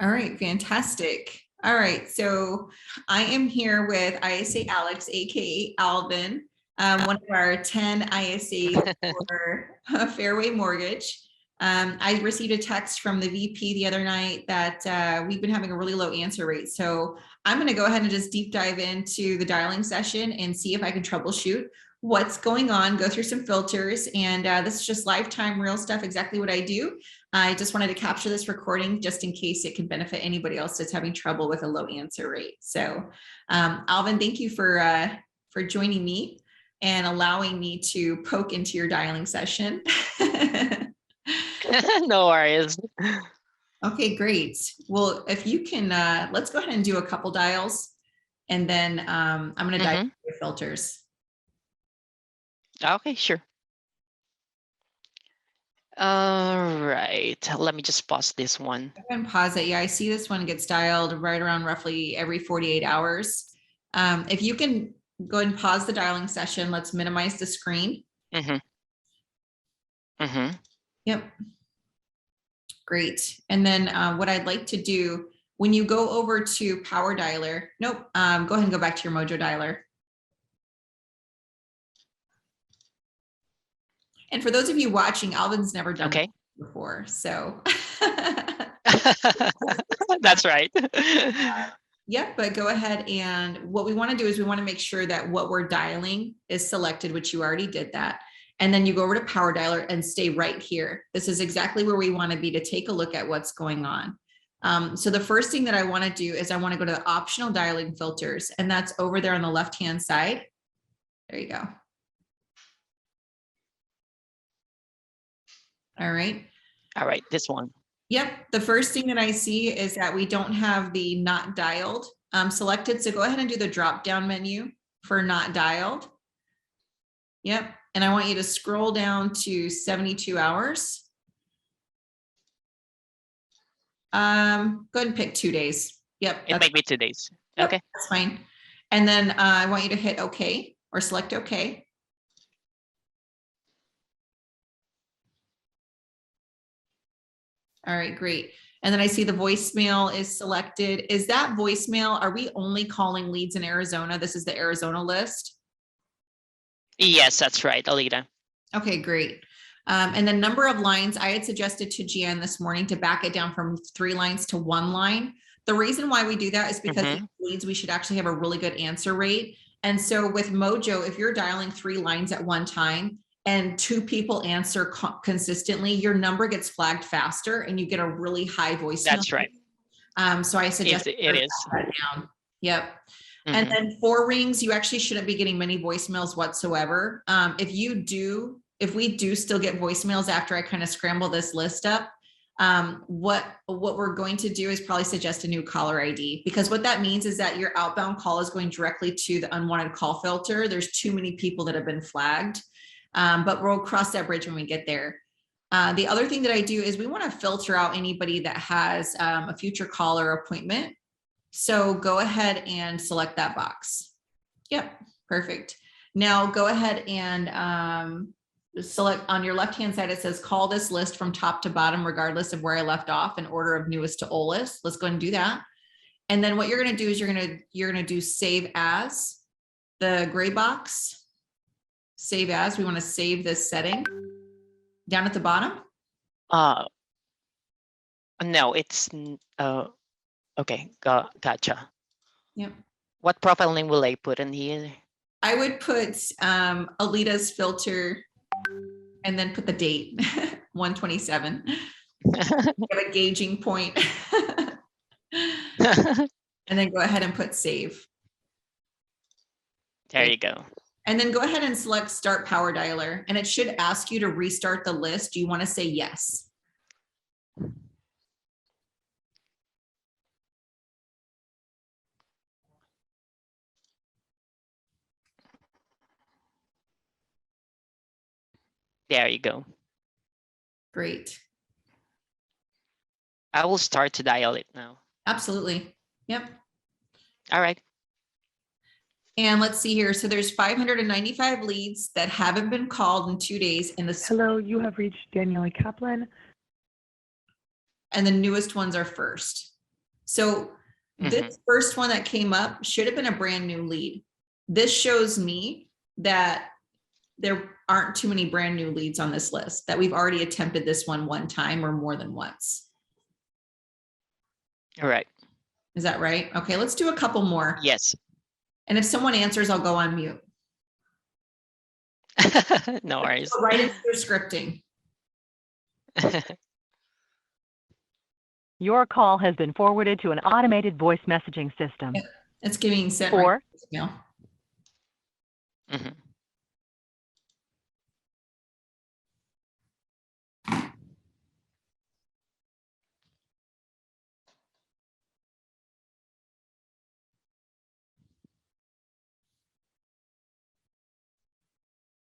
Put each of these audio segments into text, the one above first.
All right, fantastic. All right, so I am here with ISA Alex, aka Alvin, one of our 10 ISAs for Fairway Mortgage. I received a text from the VP the other night that we've been having a really low answer rate. So I'm going to go ahead and just deep dive into the dialing session and see if I can troubleshoot what's going on, go through some filters, and this is just lifetime real stuff, exactly what I do. I just wanted to capture this recording just in case it can benefit anybody else that's having trouble with a low answer rate. So Alvin, thank you for joining me and allowing me to poke into your dialing session. No worries. Okay, great. Well, if you can, let's go ahead and do a couple dials, and then I'm going to dive into your filters. Okay, sure. All right, let me just pause this one. Go ahead and pause it. Yeah, I see this one gets dialed right around roughly every 48 hours. If you can go ahead and pause the dialing session, let's minimize the screen. Yep. Great. And then what I'd like to do, when you go over to Power Dialer, nope, go ahead and go back to your Mojo Dialer. And for those of you watching, Alvin's never done this before, so. That's right. Yep, but go ahead, and what we want to do is we want to make sure that what we're dialing is selected, which you already did that. And then you go over to Power Dialer and stay right here. This is exactly where we want to be to take a look at what's going on. So the first thing that I want to do is I want to go to the optional dialing filters, and that's over there on the left-hand side. There you go. All right. All right, this one. Yep. The first thing that I see is that we don't have the not dialed selected. So go ahead and do the drop down menu for not dialed. Yep. And I want you to scroll down to 72 hours. Go ahead and pick 2 days. Yep. It might be 2 days. Yep, okay. That's fine. And then I want you to hit OK or select OK. All right, great. And then I see the voicemail is selected. Is that voicemail, are we only calling leads in Arizona? This is the Arizona list? Yes, that's right, Aleta. Okay, great. And the number of lines, I had suggested to Gian this morning to back it down from 3 lines to 1 line. The reason why we do that is because leads, we should actually have a really good answer rate. And so with Mojo, if you're dialing 3 lines at one time, and 2 people answer consistently, your number gets flagged faster and you get a really high voicemail. That's right. So I suggest it is. That down. Yep. And then 4 rings, you actually shouldn't be getting many voicemails whatsoever. If we do still get voicemails after I kind of scramble this list up, what we're going to do is probably suggest a new caller ID, because what that means is that your outbound call is going directly to the unwanted call filter. There's too many people that have been flagged. But we'll cross that bridge when we get there. The other thing that I do is we want to filter out anybody that has a future caller appointment. So go ahead and select that box. Yep, perfect. Now go ahead and select on your left-hand side, it says call this list from top to bottom, regardless of where I left off in order of newest to oldest. Let's go and do that. And then what you're going to do is you're going to do save as, the gray box. Save as, we want to save this setting down at the bottom. No, it's okay. Gotcha. Yep. What profile name will I put in here? I would put Aleta's filter and then put the date 127. Have a gauging point. And then go ahead and put save. There you go. And then go ahead and select Start Power Dialer, and it should ask you to restart the list. Do you want to say yes? There you go. Great. I will start to dial it now. Absolutely. Yep. All right. And let's see here. So there's 595 leads that haven't been called in 2 days. In the Hello, you have reached Danielle Kaplan. And the newest ones are first. So this first one that came up should have been a brand new lead. This shows me that there aren't too many brand new leads on this list, that we've already attempted this one time or more than once. All right. Is that right? Okay, let's do a couple more. Yes. And if someone answers, I'll go on mute. No worries. So right into your scripting. Your call has been forwarded to an automated voice messaging system. It's giving sent For right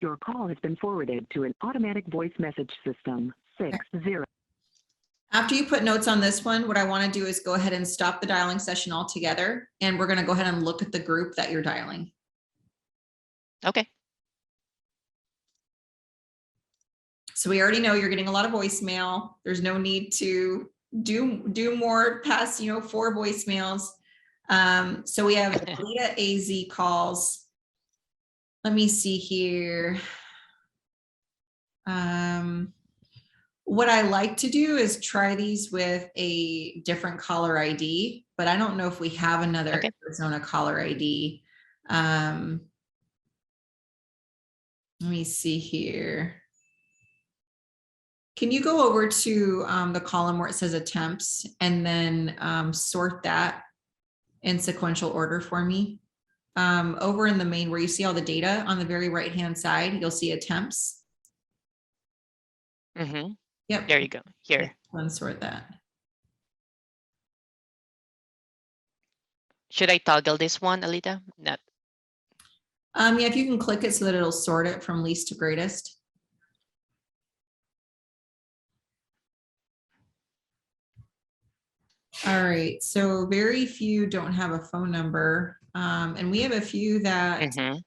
your call has been forwarded to an automatic voice message system. 60. After you put notes on this one, what I want to do is go ahead and stop the dialing session altogether. And we're going to go ahead and look at the group that you're dialing. Okay. So we already know you're getting a lot of voicemail. There's no need to do more past, 4 voicemails. So we have Aleta AZ calls. Let me see here. What I like to do is try these with a different caller ID, but I don't know if we have another Arizona caller ID. Let me see here. Can you go over to the column where it says attempts and then sort that in sequential order for me? Over in the main where you see all the data on the very right-hand side, you'll see attempts. Yep. There you go. Here. Let's sort that. Should I toggle this one, Aleta? Not. Yeah, if you can click it so that it'll sort it from least to greatest. All right, so very few don't have a phone number. And we have a few that, hi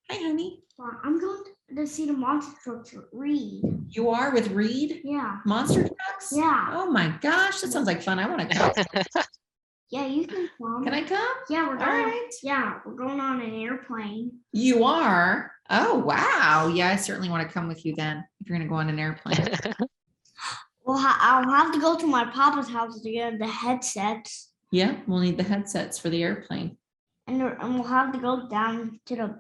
honey. Well, I'm going to see the monster trucks with Reed. You are with Reed? Yeah. Monster trucks? Yeah. Oh my gosh, that sounds like fun. I want to come. Yeah, you can come. Can I come? Yeah, we're going. Right. Yeah, we're going on an airplane. You are? Oh, wow. Yeah, I certainly want to come with you then, if you're going to go on an airplane. Well, I'll have to go to my papa's house to get the headsets. Yeah, we'll need the headsets for the airplane. And we'll have to go down to the,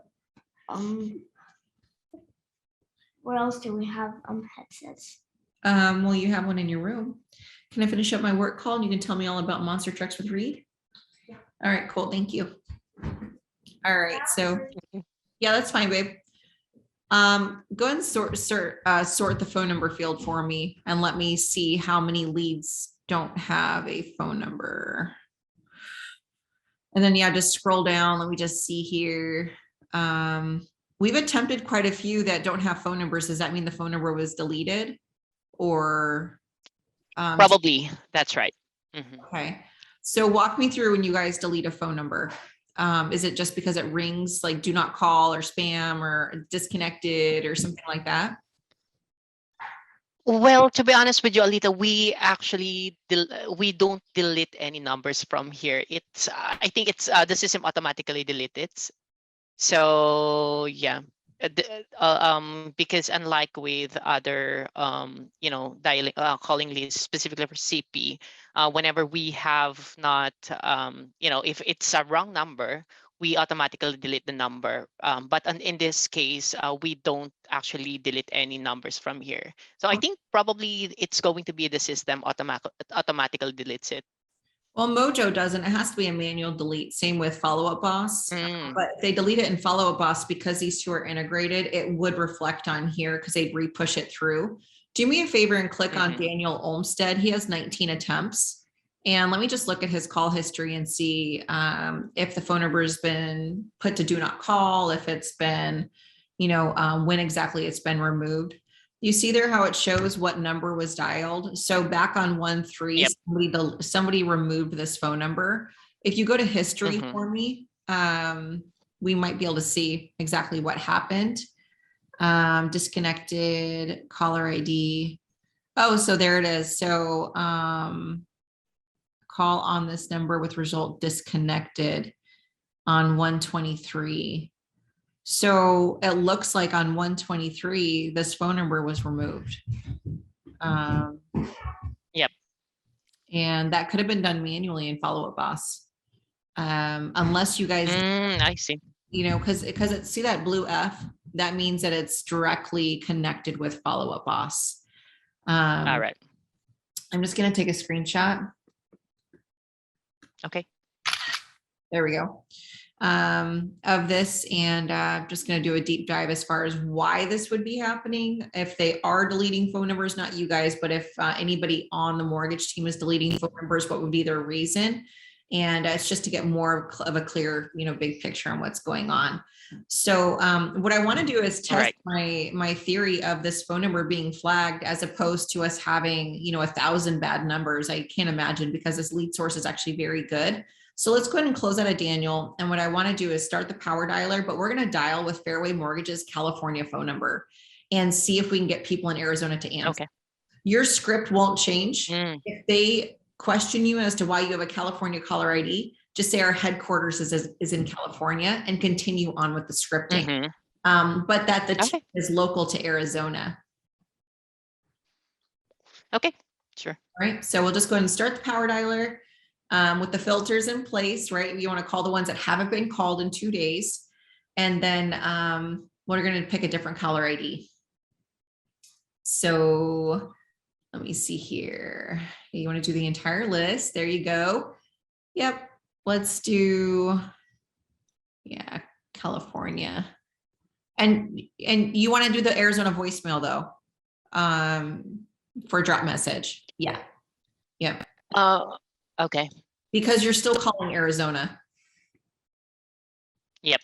what else do we have headsets? Well, you have one in your room. Can I finish up my work call and you can tell me all about monster trucks with Reed? Yeah. All right, cool. Thank you. All right, so yeah, that's fine, babe. Go ahead and sort the phone number field for me and let me see how many leads don't have a phone number. And then yeah, just scroll down. Let me just see here. We've attempted quite a few that don't have phone numbers. Does that mean the phone number was deleted or? Probably, that's right. Okay, so walk me through when you guys delete a phone number. Is it just because it rings like do not call or spam or disconnected or something like that? Well, to be honest with you, Aleta, we actually we don't delete any numbers from here. It's I think it's the system automatically deletes it. So yeah, because unlike with other dialing calling leads specifically for CP, whenever we have not if it's a wrong number, we automatically delete the number. But in this case, we don't actually delete any numbers from here. So I think probably it's going to be the system automatically deletes it. Well, Mojo doesn't. It has to be a manual delete. Same with Follow Up Boss. But if they delete it in Follow Up Boss, because these two are integrated, it would reflect on here because they'd re-push it through. Do me a favor and click on Daniel Olmstead. He has 19 attempts. And let me just look at his call history and see if the phone number has been put to do not call, if it's been, when exactly it's been removed. You see there how it shows what number was dialed. So back on 1-3, somebody removed this phone number. If you go to history for me, we might be able to see exactly what happened. Disconnected, caller ID. Oh, so there it is. So call on this number with result disconnected on 123. So it looks like on 123, this phone number was removed. Yep. And that could have been done manually in Follow Up Boss. Unless you guys, I see. you know, because it, see that blue F, that means that it's directly connected with Follow Up Boss. All right. I'm just going to take a screenshot. Okay. There we go. Of this, and I'm just going to do a deep dive as far as why this would be happening. If they are deleting phone numbers, not you guys, but if anybody on the mortgage team is deleting phone numbers, what would be their reason? And it's just to get more of a clear, you know, big picture on what's going on. So what I want to do is test my theory of this phone number being flagged as opposed to us having, you know, 1,000 bad numbers. I can't imagine, because this lead source is actually very good. So let's go ahead and close out of Daniel. And what I want to do is start the power dialer, but we're going to dial with Fairway Mortgage's California phone number and see if we can get people in Arizona to answer. Okay. Your script won't change. If they question you as to why you have a California caller ID, just say our headquarters is in California and continue on with the scripting. But that the team is local to Arizona. Okay, sure. All right, so we'll just go ahead and start the power dialer with the filters in place, right? You want to call the ones that haven't been called in 2 days. And then we're going to pick a different caller ID. So let me see here. You want to do the entire list. There you go. Yep. Let's do, yeah, California. And you want to do the Arizona voicemail though, for drop message. Yeah. Yep. Okay. Because you're still calling Arizona. Yep.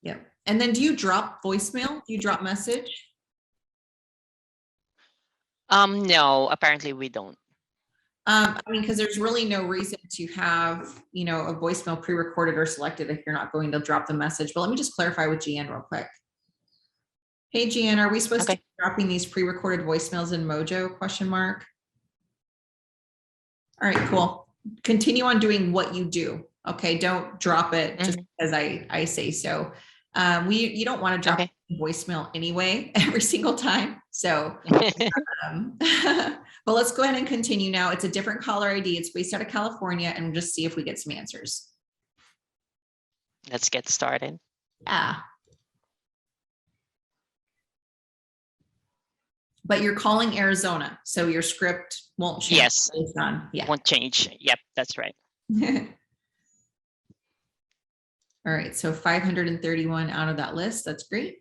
Yep. And then do you drop voicemail? Do you drop message? No, apparently we don't. I mean, because there's really no reason to have, you know, a voicemail pre-recorded or selected if you're not going to drop the message. But let me just clarify with Jeanne real quick. Hey, Jeanne, are we supposed to be dropping these pre-recorded voicemails in Mojo, question mark? All right, cool. Continue on doing what you do. Okay, don't drop it just because I say so. You don't want to drop voicemail anyway every single time. So, but let's go ahead and continue now. It's a different caller ID. It's based out of California, and we'll just see if we get some answers. Let's get started. Yeah. But you're calling Arizona, so your script won't change. Yes. Yeah. Won't change. Yep, that's right. All right, so 531 out of that list. That's great.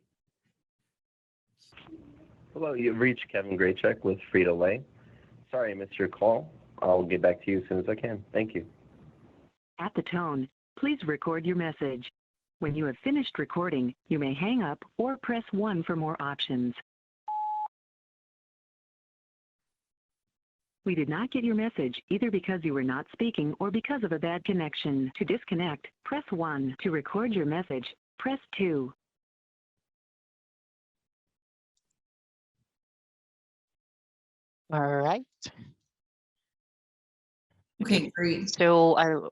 Hello, you've reached 𝗏𝗀𝗀𝗀 with Frito-Lay. Sorry I missed your call. I'll get back to you as soon as I can. Thank you. At the tone, please record your message. When you have finished recording, you may hang up or press 1 for more options. We did not get your message either because you were not speaking or because of a bad connection. To disconnect, press 1. To record your message, press 2. All right. Okay, great. So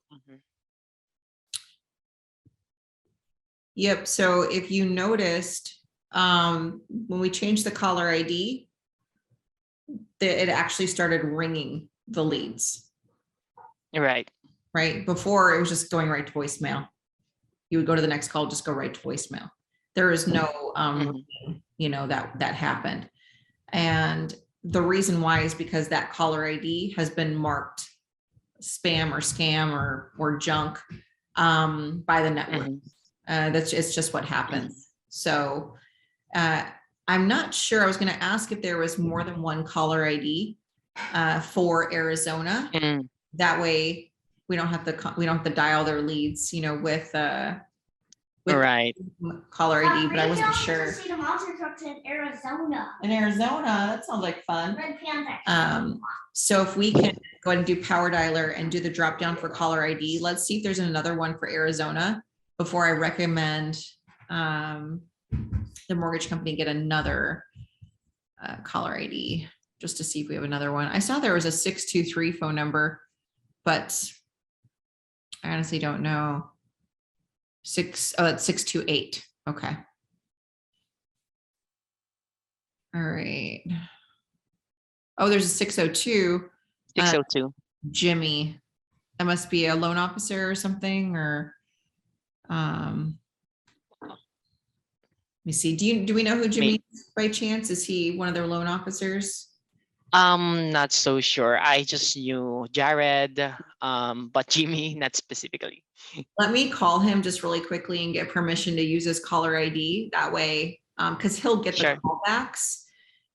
Yep. So if you noticed, when we changed the caller ID, it actually started ringing the leads. right. Right. Before it was just going right to voicemail. You would go to the next call, just go right to voicemail. There is no, you know, that happened. And the reason why is because that caller ID has been marked spam or scam or junk by the network. It's just what happens. So I'm not sure. I was going to ask if there was more than one caller ID for Arizona. That way we don't have to dial their leads, you know, with right. caller ID, but I wasn't sure. See the monster trucks in Arizona. In Arizona, that sounds like fun. Red Panther. So if we can go ahead and do power dialer and do the drop down for caller ID, let's see if there's another one for Arizona before I recommend the mortgage company get another caller ID. just to see if we have another one. I saw there was a 623 phone number, but I honestly don't know. That's 628. Okay. All right. Oh, there's a 602. 602. Jimmy. That must be a loan officer or something, or let me see. Do we know who Jimmy is by chance? Is he one of their loan officers? Not so sure. I just knew Jared, but Jimmy, not specifically. Let me call him just really quickly and get permission to use his caller ID. That way, because he'll get the callbacks,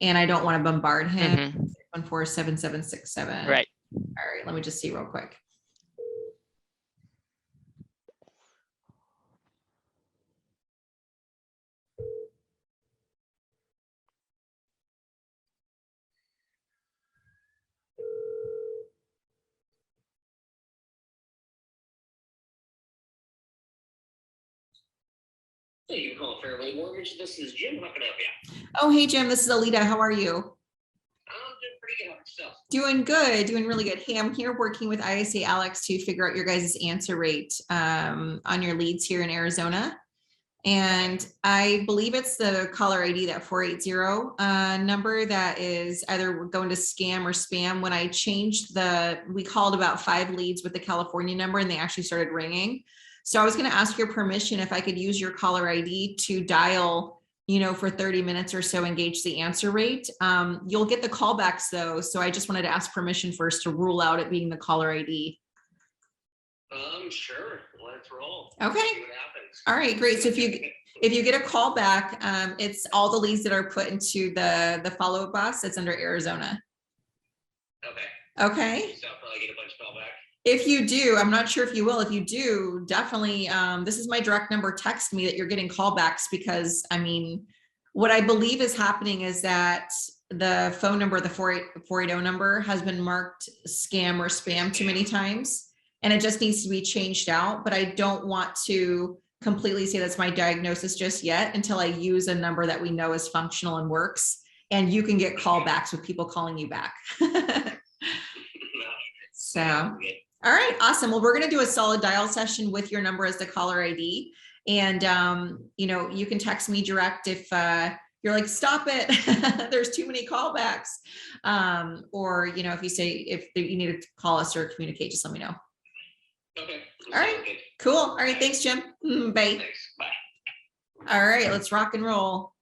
and I don't want to bombard him. 614-7767. Right. All right. Let me just see real quick. Hey, you can call Fairway Mortgage. This is Jim. How can I help you? Oh, hey, Jim. This is Aleta. How are you? I'm doing pretty good. How about yourself? Doing good. Doing really good. Hey, I'm here working with 𝗖𝗍 Alex to figure out your guys' answer rate on your leads here in Arizona. And I believe it's the caller ID, that 480 number that is either going to scam or spam. When I changed we called about 5 leads with the California number and they actually started ringing. So I was going to ask your permission if I could use your caller ID to dial, for 30 minutes or so, engage the answer rate. You'll get the callbacks though. So I just wanted to ask permission first to rule out it being the caller ID. Sure. Let's roll. Okay. See what happens. All right, great. So if you get a call back, it's all the leads that are put into the follow-up box that's under Arizona. Okay. Okay. So I'll probably get a bunch of callback. If you do, I'm not sure if you will. If you do, definitely, this is my direct number. Text me that you're getting callbacks, because what I believe is happening is that the phone number, the 480 number, has been marked scam or spam too many times, and it just needs to be changed out. But I don't want to completely say that's my diagnosis just yet until I use a number that we know is functional and works, and you can get callbacks with people calling you back. So. All right, awesome. Well, we're going to do a solid dial session with your number as the caller ID. And, you can text me direct if you're like, stop it, there's too many callbacks. Or, if you say, if you need to call us or communicate, just let me know. Okay. All right, cool. All right, thanks, Jim. Bye. Thanks. Bye. All right, let's rock and roll.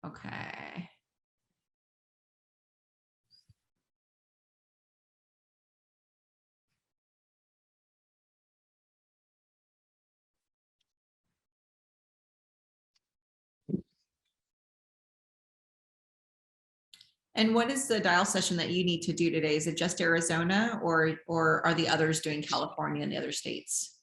Okay. And what is the dial session that you need to do today? Is it just Arizona, or are the others doing California and the other states?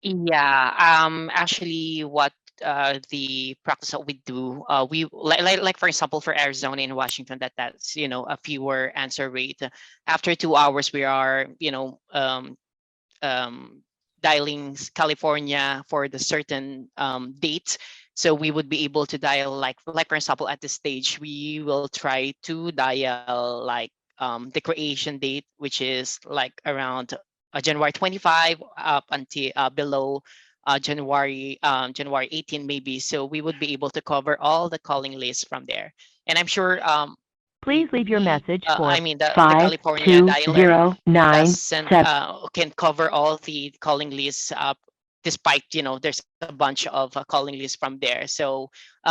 Yeah, actually what the practice that we do, we like for example, for Arizona and Washington, that's a fewer answer rate. After 2 hours, we are dialing California for the certain date. So we would be able to dial like for example, at this stage, we will try to dial like the creation date, which is like around January 25 up until below January 18 maybe. So we would be able to cover all the calling lists from there. And I'm sure Please leave your message for the California dialer can cover all the calling lists despite there's a bunch of calling lists from there. So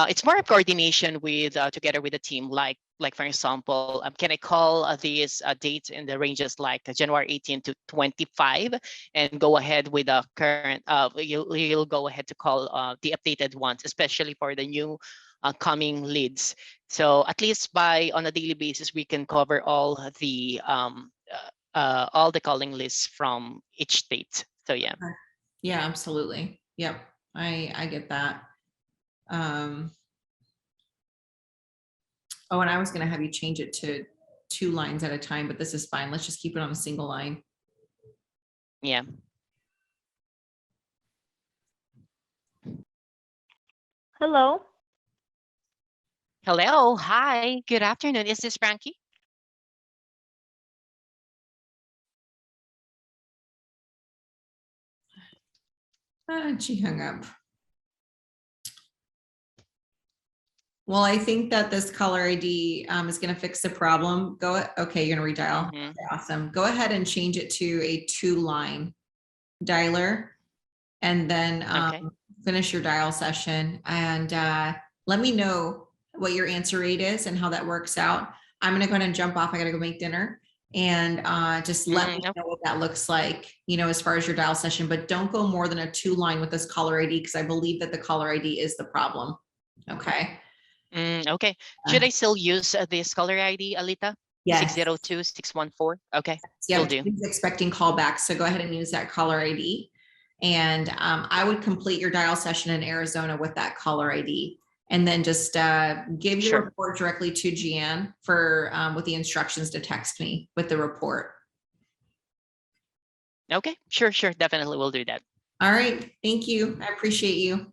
it's more of coordination with together with the team, like for example, can I call these dates in the ranges like January 18 to 25 and go ahead with the current you'll go ahead to call the updated ones, especially for the new coming leads. So at least on a daily basis, we can cover all the calling lists from each state. So yeah. Yeah, absolutely. Yep. I get that. Oh, and I was going to have you change it to 2 lines at a time, but this is fine. Let's just keep it on a single line. Yeah. Hello. Hello. Hi. Good afternoon. Is this Frankie? She hung up. Well, I think that this caller ID is going to fix the problem. Okay, you're going to redial. Mhm. Okay, awesome. Go ahead and change it to a 2-line dialer, and then Okay. finish your dial session. And let me know what your answer rate is and how that works out. I'm going to go ahead and jump off. I got to go make dinner, and just let me know what that looks like, as far as your dial session. But don't go more than a 2-line with this caller ID, because I believe that the caller ID is the problem. Okay. Okay. Should I still use this caller ID, Aleta? Yes. 602-614. Okay. Yeah, Will do. he's expecting callbacks. So go ahead and use that caller ID. And I would complete your dial session in Arizona with that caller ID. And then just give your report directly to Gian for with the instructions to text me with the report. Okay. Sure. Definitely will do that. All right. Thank you. I appreciate you.